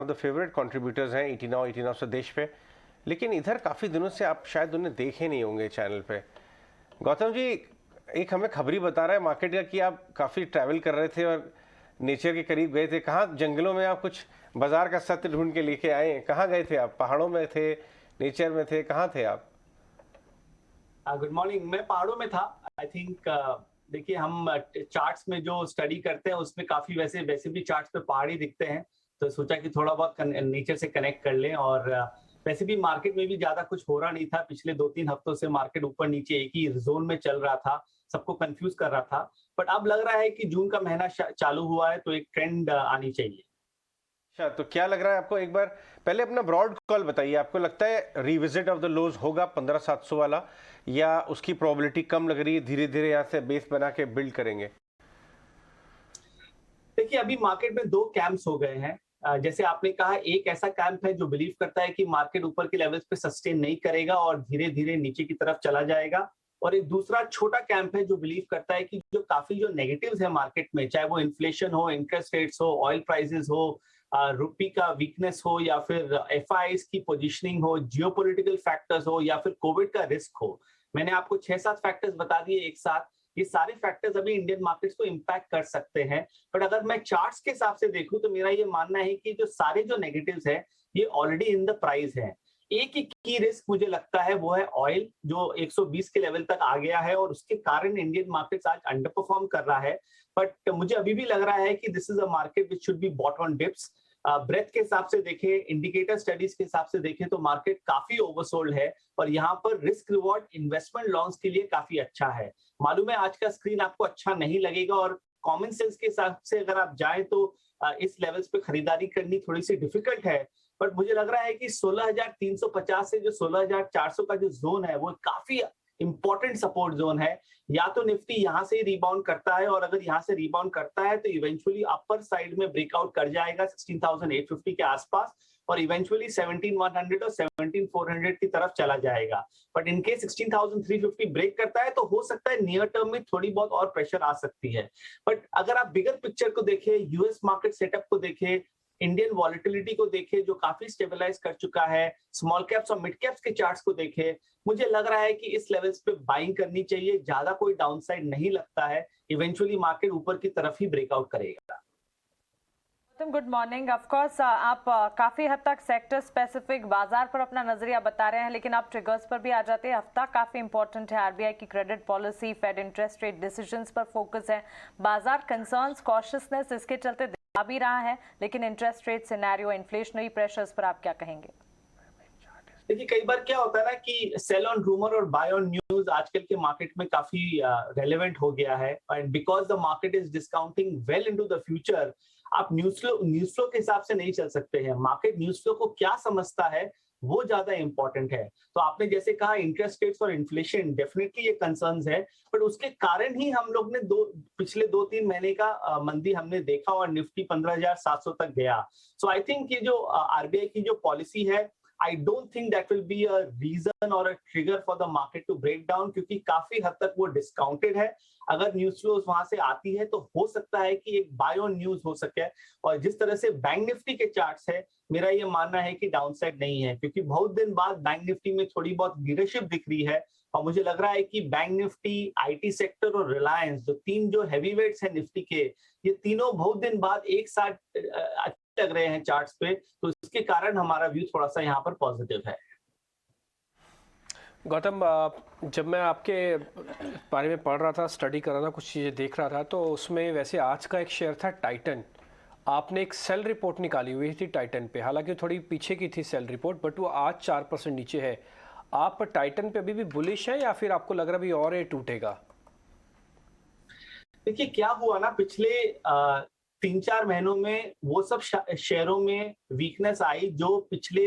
Of the favourite contributors हैं 89 स्वदेश पे। लेकिन इधर काफ़ी दिनों से आप शायद उन्हें देखे नहीं होंगे चैनल पे। गौतम जी, एक हमें खबरी बता रहा है मार्केट का कि आप काफ़ी ट्रैवल कर रहे थे और नेचर के करीब गए थे। कहाँ जंगलों में आप कुछ बाजार का सत्य ढूंढ के लेके आए हैं? कहाँ गए थे आप? पहाड़ों में थे, नेचर में थे, कहाँ थे आप? Good morning. मैं पहाड़ों में था। आई थिंक देखिए, हम चार्ट्स में जो स्टडी करते हैं उसमें काफी वैसे वैसे भी चार्ट्स पे पहाड़ ही दिखते हैं, तो सोचा कि थोड़ा बहुत नेचर से कनेक्ट कर लें। और वैसे भी मार्केट में भी ज्यादा कुछ हो रहा नहीं था। पिछले 2-3 हफ्तों से मार्केट ऊपर नीचे एक ही जोन में चल रहा था, सबको कंफ्यूज कर रहा था। बट अब लग रहा है कि जून का महीना चालू हुआ है तो एक ट्रेंड आनी चाहिए। अच्छा, तो क्या लग रहा है आपको? एक बार पहले अपना ब्रॉड कॉल बताइए। आपको लगता है रिविजिट ऑफ द लोज होगा 15,700 वाला, या उसकी प्रोबेबिलिटी कम लग रही है? धीरे धीरे यहाँ से बेस बना के बिल्ड करेंगे? देखिए, अभी मार्केट में दो कैंप्स हो गए हैं। जैसे आपने कहा, एक ऐसा कैंप है जो बिलीव करता है कि मार्केट ऊपर के लेवल्स पे सस्टेन नहीं करेगा और धीरे धीरे नीचे की तरफ चला जाएगा। और एक दूसरा छोटा कैंप है जो बिलीव करता है कि जो काफी जो नेगेटिव्स है मार्केट में, चाहे वो इन्फ्लेशन हो, इंटरेस्ट रेट्स हो, ऑयल प्राइसेस हो, रुपी का वीकनेस हो, या फिर एफआईआईज की पोजीशनिंग हो, जियोपॉलिटिकल फैक्टर्स हो, या फिर कोविड का रिस्क हो। मैंने आपको 6-7 फैक्टर्स बता दिए एक साथ। ये सारे फैक्टर्स अभी इंडियन मार्केट्स को इम्पैक्ट कर सकते हैं। बट अगर मैं चार्ट्स के हिसाब से देखूं तो मेरा ये मानना है कि जो सारे जो नेगेटिव्स है ये ऑलरेडी इन द प्राइस है। एक ही की रिस्क मुझे लगता है वो है ऑयल, जो 120 के लेवल तक आ गया है और उसके कारण इंडियन मार्केट्स आज अंडर परफॉर्म कर रहा है। बट मुझे अभी भी लग रहा है कि this is a market which should be bought on dips. Breadth के हिसाब से देखें, इंडिकेटर स्टडीज के हिसाब से देखें तो मार्केट काफी ओवरसोल्ड है और यहाँ पर रिस्क रिवॉर्ड इन्वेस्टमेंट लॉन्स के लिए काफी अच्छा है। मालूम है आज का स्क्रीन आपको अच्छा नहीं लगेगा और कॉमन सेंस के हिसाब से अगर आप जाएं तो इस लेवल्स पे खरीदारी करनी थोड़ी सी डिफिकल्ट है। बट मुझे लग रहा है कि 16,350 से जो 16,400 का जो जोन है वो काफी इंपॉर्टेंट सपोर्ट जोन है। या तो निफ्टी यहाँ से रिबाउंड करता है, और अगर यहाँ से रिबाउंड करता है तो इवेंचुअली अपर साइड में ब्रेकआउट कर जाएगा 16,850 के आसपास और इवेंचुअली 17,100 और 17,400 की तरफ चला जाएगा। बट इनके 16,350 ब्रेक करता है तो हो सकता है नियर टर्म में थोड़ी बहुत और प्रेशर आ सकती है। बट अगर आप बिगर पिक्चर को देखें, यूएस मार्केट सेटअप को देखें, इंडियन वॉलिटिलिटी को देखें जो काफी स्टेबलाइज कर चुका है, स्मॉल कैप्स और मिड कैप्स के चार्ट्स को देखें, मुझे लग रहा है कि इस लेवल्स पे बाइंग करनी चाहिए। ज्यादा कोई डाउनसाइड नहीं लगता है। इवेंचुअली मार्केट ऊपर की तरफ ही ब्रेकआउट करेगा। Good morning. ऑफ कोर्स आप काफी हद तक सेक्टर स्पेसिफिक बाजार पर अपना नजरिया बता रहे हैं, लेकिन आप ट्रिगर्स पर भी आ जाते हैं। हफ्ता काफी इंपॉर्टेंट है। आरबीआई की credit policy, Fed interest rate decisions पर फोकस है। बाजार कंसर्न्स, कॉशियसनेस इसके चलते आ भी रहा है, लेकिन interest rate scenario, inflationary pressures पर आप क्या कहेंगे? देखिए, कई बार क्या होता है ना कि सेल ऑन रूमर और बाय ऑन न्यूज आजकल के मार्केट में काफी रेलेवेंट हो गया है। And because the market is discounting well into the future, आप न्यूज फ्लो के हिसाब से नहीं चल सकते हैं। मार्केट न्यूज फ्लो को क्या समझता है वो ज्यादा इंपॉर्टेंट है। तो आपने जैसे कहा, इंटरेस्ट रेट्स और इन्फ्लेशन डेफिनेटली ये कंसर्न्स है, बट उसके कारण ही हम लोग ने पिछले 2-3 महीने का मंदी हमने देखा और निफ्टी 15,700 तक गया। सो आई थिंक ये जो आरबीआई की जो पॉलिसी है, I don't think that will be a reason or a trigger for the market to break down, क्योंकि काफी हद तक वो डिस्काउंटेड है। अगर न्यूज फ्लोज वहां से आती है तो हो सकता है कि एक बाय ऑन न्यूज हो सके। और जिस तरह से बैंक निफ्टी के चार्ट्स है, मेरा ये मानना है कि डाउनसाइड नहीं है, क्योंकि बहुत दिन बाद बैंक निफ्टी में थोड़ी बहुत लीडरशिप दिख रही है। और मुझे लग रहा है कि बैंक निफ्टी, आईटी सेक्टर और रिलायंस, जो तीन जो हैवी वेट्स है निफ्टी के, ये तीनों बहुत दिन बाद एक साथ लग रहे हैं चार्ट्स पे, तो इसके कारण हमारा व्यू थोड़ा सा यहाँ पर पॉजिटिव है। गौतम, जब मैं आपके बारे में पढ़ रहा था, स्टडी कर रहा था, कुछ चीज़ें देख रहा था, तो उसमें वैसे आज का एक शेयर था टाइटन। आपने एक सेल रिपोर्ट निकाली हुई थी टाइटन पे, हालांकि थोड़ी पीछे की थी सेल रिपोर्ट, बट वो आज 4% नीचे है। आप टाइटन पे अभी भी बुलिश है या फिर आपको लग रहा है अभी और ये टूटेगा? देखिए, क्या हुआ ना, पिछले 3-4 महीनों में वो सब शेयरों में वीकनेस आई जो पिछले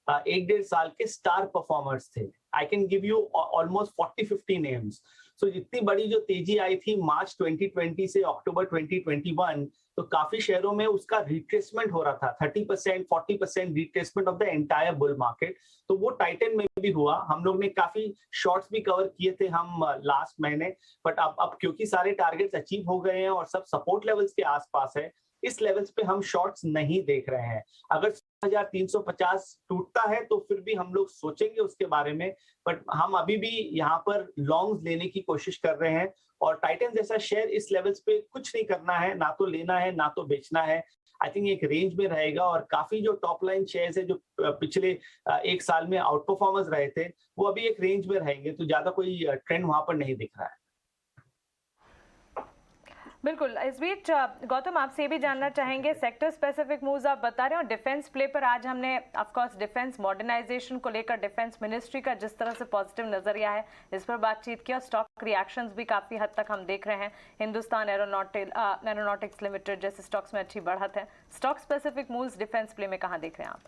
1-1.5 साल के स्टार परफॉर्मर्स थे। I can give you almost 40-50 names. So जितनी बड़ी जो तेजी आई थी मार्च 2020 से अक्टूबर 2021, तो काफी शेयरों में उसका रिट्रेसमेंट हो रहा था, 30%, 40% retracement of the entire bull market. तो वो टाइटन में भी हुआ। हम लोग ने काफी शॉर्ट्स भी कवर किए थे हम लास्ट महीने। बट अब क्योंकि सारे टारगेट्स अचीव हो गए हैं और सब सपोर्ट लेवल्स के आसपास है, इस लेवल्स पे हम शॉर्ट्स नहीं देख रहे हैं। अगर 15,350 टूटता है तो फिर भी हम लोग सोचेंगे उसके बारे में, बट हम अभी भी यहाँ पर लॉन्ग्स लेने की कोशिश कर रहे हैं। और टाइटन जैसा शेयर इस लेवल्स पे कुछ नहीं करना है, ना तो लेना है ना तो बेचना है। आई थिंक एक रेंज में रहेगा और काफी जो टॉप लाइन शेयर्स है जो पिछले एक साल में आउट परफॉर्मर्स रहे थे वो अभी एक रेंज में रहेंगे, तो ज्यादा कोई ट्रेंड वहां पर नहीं दिख रहा है। बिल्कुल। इस बीच गौतम आपसे ये भी जानना चाहेंगे, सेक्टर स्पेसिफिक मूव्स आप बता रहे हो, डिफेंस प्ले पर आज हमने ऑफ कोर्स डिफेंस मॉडर्नाइजेशन को लेकर डिफेंस मिनिस्ट्री का जिस तरह से पॉजिटिव नजरिया है इस पर बातचीत की और स्टॉक रिएक्शंस भी काफी हद तक हम देख रहे हैं। हिंदुस्तान एरोनॉटिक्स लिमिटेड जैसे स्टॉक्स में अच्छी बढ़त है। Stock specific moves defence play में कहाँ देख रहे हैं आप?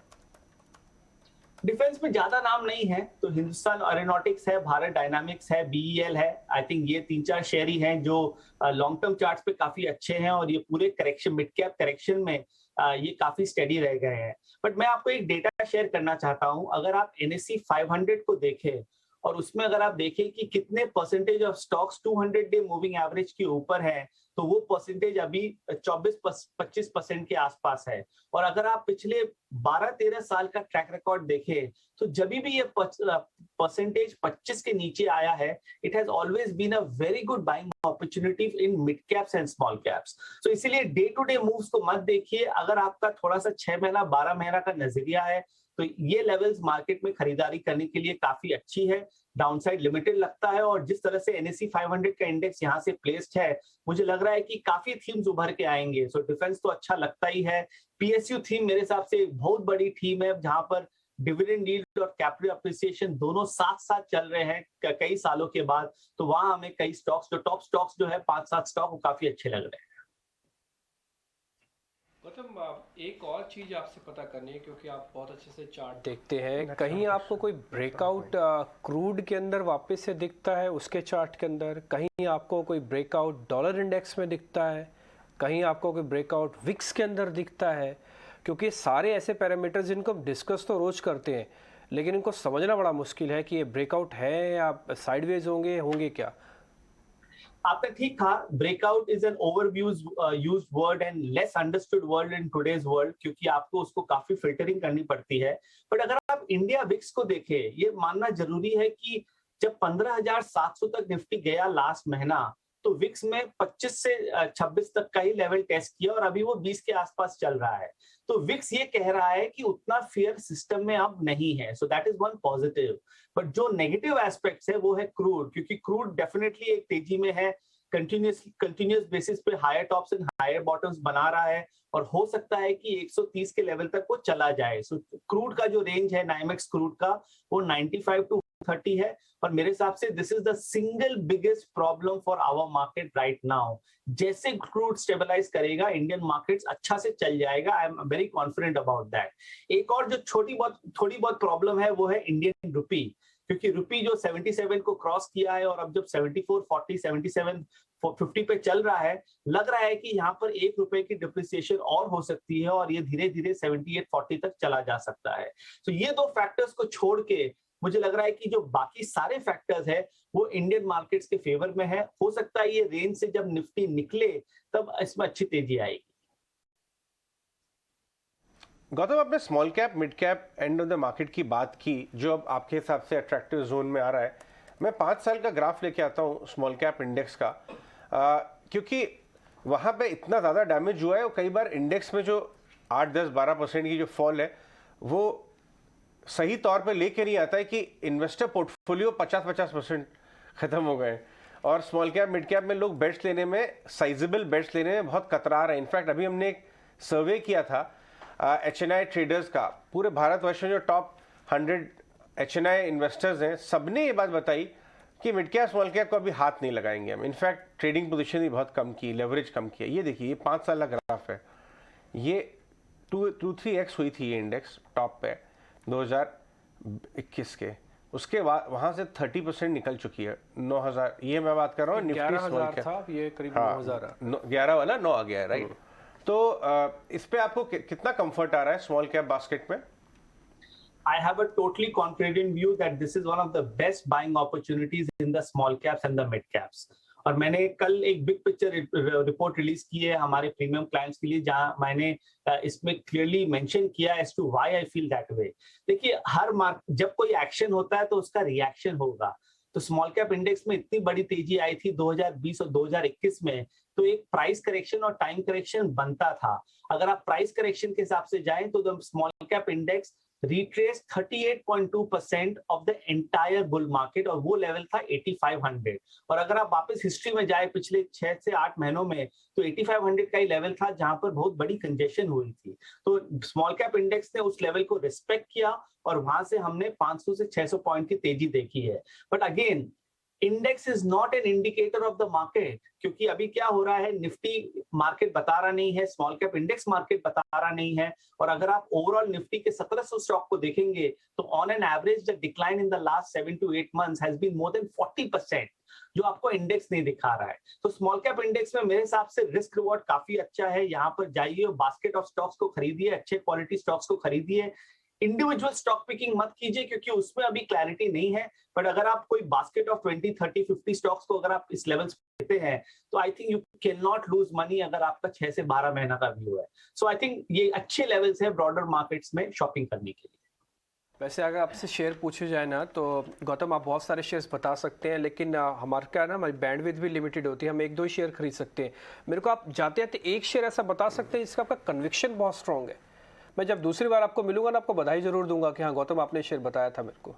डिफेंस में ज्यादा नाम नहीं है तो हिंदुस्तान एरोनॉटिक्स है, भारत डायनामिक्स है, बीईएल है। आई थिंक ये 3-4 शेयर ही हैं जो लॉन्ग टर्म चार्ट्स पे काफी अच्छे हैं और ये पूरे करेक्शन मिड कैप करेक्शन में ये काफी स्टेडी रह गए हैं। बट मैं आपको एक डेटा शेयर करना चाहता हूं। अगर आप NSE 500 को देखें और उसमें अगर आप देखें कि कितने percentage of stocks 200 day moving average के ऊपर है तो वो परसेंटेज अभी 24-25% के आसपास है। और अगर आप पिछले 12-13 साल का ट्रैक रिकॉर्ड देखें तो जब भी ये परसेंटेज 25 के नीचे आया है, it has always been a very good buying opportunity in mid caps and small caps. तो इसीलिए डे टू डे मूव्स को मत देखिए। अगर आपका थोड़ा सा 6 महीना 12 महीना का नजरिया है तो ये लेवल्स मार्केट में खरीदारी करने के लिए काफी अच्छी है। डाउनसाइड लिमिटेड लगता है और जिस तरह से NSE 500 का इंडेक्स यहाँ से प्लेस्ड है मुझे लग रहा है कि काफी थीम्स उभर के आएंगे। सो डिफेंस तो अच्छा लगता ही है। PSU थीम मेरे हिसाब से एक बहुत बड़ी थीम है जहां पर डिविडेंड यील्ड और कैपिटल अप्रिसिएशन दोनों साथ साथ चल रहे हैं कई सालों के बाद। तो वहां हमें कई स्टॉक्स जो टॉप स्टॉक्स जो है 5-7 स्टॉक वो काफी अच्छे लग रहे हैं। गौतम एक और चीज आपसे पता करनी है क्योंकि आप बहुत अच्छे से चार्ट देखते हैं, कहीं आपको कोई ब्रेकआउट क्रूड के अंदर वापस से दिखता है उसके चार्ट के अंदर, कहीं आपको कोई ब्रेकआउट डॉलर इंडेक्स में दिखता है, कहीं आपको कोई ब्रेकआउट विक्स के अंदर दिखता है? क्योंकि सारे ऐसे पैरामीटर्स जिनको हम डिस्कस तो रोज करते हैं लेकिन इनको समझना बड़ा मुश्किल है कि ये ब्रेकआउट है या साइडवेज होंगे क्या। आपने ठीक कहा, breakout is an used word and less understood word in today's world क्योंकि आपको उसको काफी फिल्टरिंग करनी पड़ती है। बट अगर आप इंडिया विक्स को देखें, ये मानना जरूरी है कि जब 15,700 तक निफ्टी गया लास्ट महीना तो विक्स में 25 से 26 तक का ही लेवल टेस्ट किया और अभी वो 20 के आसपास चल रहा है। तो विक्स ये कह रहा है कि उतना फियर सिस्टम में अब नहीं है। So that is one positive. But जो नेगेटिव एस्पेक्ट्स है वो है क्रूड, क्योंकि क्रूड डेफिनेटली एक तेजी में है, कंटिन्यूस बेसिस पे higher tops and higher bottoms बना रहा है और हो सकता है कि 130 के लेवल तक वो चला जाए। सो क्रूड का जो रेंज है नाइमेक्स क्रूड का वो 95 to 30 है और मेरे हिसाब से this is the single biggest problem for our market right now. जैसे क्रूड स्टेबलाइज करेगा इंडियन मार्केट्स अच्छा से चल जाएगा। I am very confident about that. एक और जो थोड़ी बहुत प्रॉब्लम है वो है इंडियन रुपी, क्योंकि रुपी जो 77 को क्रॉस किया है और अब जब 74.40 77.50 पे चल रहा है, लग रहा है कि यहाँ पर ₹1 की डिप्रिसिएशन और हो सकती है और ये धीरे धीरे 78.40 तक चला जा सकता है। तो ये दो फैक्टर्स को छोड़ के मुझे लग रहा है कि जो बाकी सारे फैक्टर्स है वो इंडियन मार्केट्स के फेवर में है। हो सकता है ये रेंज से जब निफ्टी निकले तब इसमें अच्छी तेजी आएगी। गौतम, आपने small cap mid cap end of the market की बात की जो अब आपके हिसाब से अट्रैक्टिव जोन में आ रहा है। मैं 5 साल का ग्राफ लेके आता हूँ स्मॉल कैप इंडेक्स का, क्योंकि वहाँ पे इतना ज़्यादा डैमेज हुआ है और कई बार इंडेक्स में जो 8-10-12% की जो फॉल है वो सही तौर पे लेके नहीं आता है कि इन्वेस्टर पोर्टफोलियो 50-50% खत्म हो गए और स्मॉल कैप मिड कैप में लोग बेट्स लेने में, साइजेबल बेट्स लेने में बहुत कतरा रहे हैं। इनफैक्ट अभी हमने एक सर्वे किया था HNI ट्रेडर्स का, पूरे भारतवर्ष में जो टॉप 100 HNI इन्वेस्टर्स हैं सबने ये बात बताई कि मिड कैप स्मॉल कैप को अभी हाथ नहीं लगाएंगे हम। इनफैक्ट ट्रेडिंग पोजीशन भी बहुत कम की, लेवरेज कम किया। ये देखिए, ये 5 साल का ग्राफ है, ये 2-3x हुई थी ये इंडेक्स टॉप पे 2021 के, उसके बाद वहां से 30% निकल चुकी है। 9,000, ये मैं बात कर रहा हूँ निफ्टी स्मॉल कैप था, ये करीब 9,000 11 वाला 9 आ गया है, राइट। तो इस पे आपको कितना कंफर्ट आ रहा है स्मॉल कैप बास्केट में? I have a totally confident view that this is one of the best buying opportunities in the small caps and the mid caps. और मैंने कल एक बिग पिक्चर रिपोर्ट रिलीज की है हमारे प्रीमियम क्लाइंट्स के लिए, जहां मैंने इसमें क्लियरली मेंशन किया as to why I feel that way. देखिए, जब कोई एक्शन होता है तो उसका रिएक्शन होगा। तो स्मॉल कैप इंडेक्स में इतनी बड़ी तेजी आई थी 2020 और 2021 में, तो एक प्राइस करेक्शन और टाइम करेक्शन बनता था। अगर आप प्राइस करेक्शन के हिसाब से जाएं तो the small cap index retrace 38.2% of the entire bull market, और वो लेवल था 8500। और अगर आप वापस हिस्ट्री में जाए पिछले 6 से 8 महीनों में, तो 8500 का ही लेवल था जहां पर बहुत बड़ी कंजेशन हुई थी। तो स्मॉल कैप इंडेक्स ने उस लेवल को रिस्पेक्ट किया और वहां से हमने 500 से 600 पॉइंट की तेजी देखी है। But again, index is not an indicator of the market, क्योंकि अभी क्या हो रहा है, निफ्टी मार्केट बता रहा नहीं है, स्मॉल कैप इंडेक्स मार्केट बता रहा नहीं है। और अगर आप ओवरऑल निफ्टी के 1700 स्टॉक को देखेंगे तो on an average the decline in the last 7 to 8 months has been more than 40%, जो आपको इंडेक्स नहीं दिखा रहा है। तो स्मॉल कैप इंडेक्स में मेरे हिसाब से रिस्क रिवॉर्ड काफी अच्छा है। यहाँ पर जाइए और बास्केट ऑफ स्टॉक्स को खरीदिए, अच्छे क्वालिटी स्टॉक्स को खरीदिए। इंडिविजुअल स्टॉक पिकिंग मत कीजिए क्योंकि उसमें अभी क्लैरिटी नहीं है। बट अगर आप कोई बास्केट ऑफ 20, 30, 50 स्टॉक्स को अगर आप इस लेवल्स पे लेते हैं तो I think you can not lose money अगर आपका 6 से 12 महीना का व्यू है। सो आई थिंक ये अच्छे लेवल्स है ब्रॉडर मार्केट्स में शॉपिंग करने के लिए। वैसे अगर आपसे शेयर पूछे जाए ना तो गौतम आप बहुत सारे शेयर्स बता सकते हैं, लेकिन हमारा क्या है ना, हमारी बैंडविड्थ भी लिमिटेड होती है, हम 1-2 शेयर खरीद सकते हैं। मेरे को आप जाते जाते एक शेयर ऐसा बता सकते हैं जिसका आपका कन्विक्शन बहुत स्ट्रॉन्ग है, मैं जब दूसरी बार आपको मिलूंगा ना आपको बधाई जरूर दूंगा कि हाँ गौतम आपने शेयर बताया था मेरे को।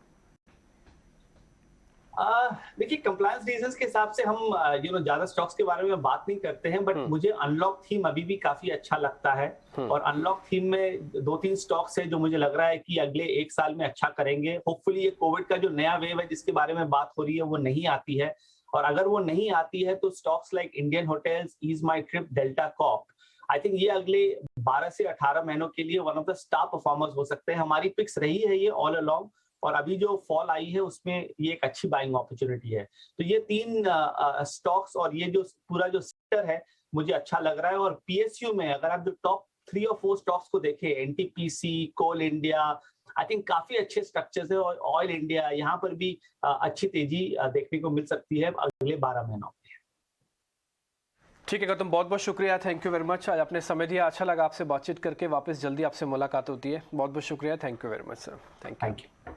देखिए, कंप्लायंस रीजंस के हिसाब से हम ज्यादा स्टॉक्स के बारे में बात नहीं करते हैं, बट मुझे अनलॉक थीम अभी भी काफी अच्छा लगता है। और अनलॉक थीम में 2-3 स्टॉक्स है जो मुझे लग रहा है कि अगले 1 साल में अच्छा करेंगे। होपफुली ये कोविड का जो नया वेव है जिसके बारे में बात हो रही है वो नहीं आती है, और अगर वो नहीं आती है तो stocks like Indian Hotels, EaseMyTrip, Delta Corp, I think ये अगले 12 से 18 महीनों के लिए one of the star performers हो सकते हैं। हमारी पिक्स रही है ये ऑल अलोंग, और अभी जो फॉल आई है उसमें ये एक अच्छी बाइंग अपॉर्चुनिटी है। तो ये 3 स्टॉक्स और ये जो पूरा जो सेक्टर है मुझे अच्छा लग रहा है। और पीएसयू में अगर आप जो टॉप 3 और 4 स्टॉक्स को देखें, NTPC, Coal India, I think काफी अच्छे स्ट्रक्चर्स है। और ऑयल इंडिया, यहाँ पर भी अच्छी तेजी देखने को मिल सकती है अगले 12 महीनों में। ठीक है गौतम, बहुत बहुत शुक्रिया, थैंक यू वेरी मच। आज आपने समय दिया, अच्छा लगा आपसे बातचीत करके। वापस जल्दी आपसे मुलाकात होती है। बहुत बहुत शुक्रिया, thank you very much sir, thank you.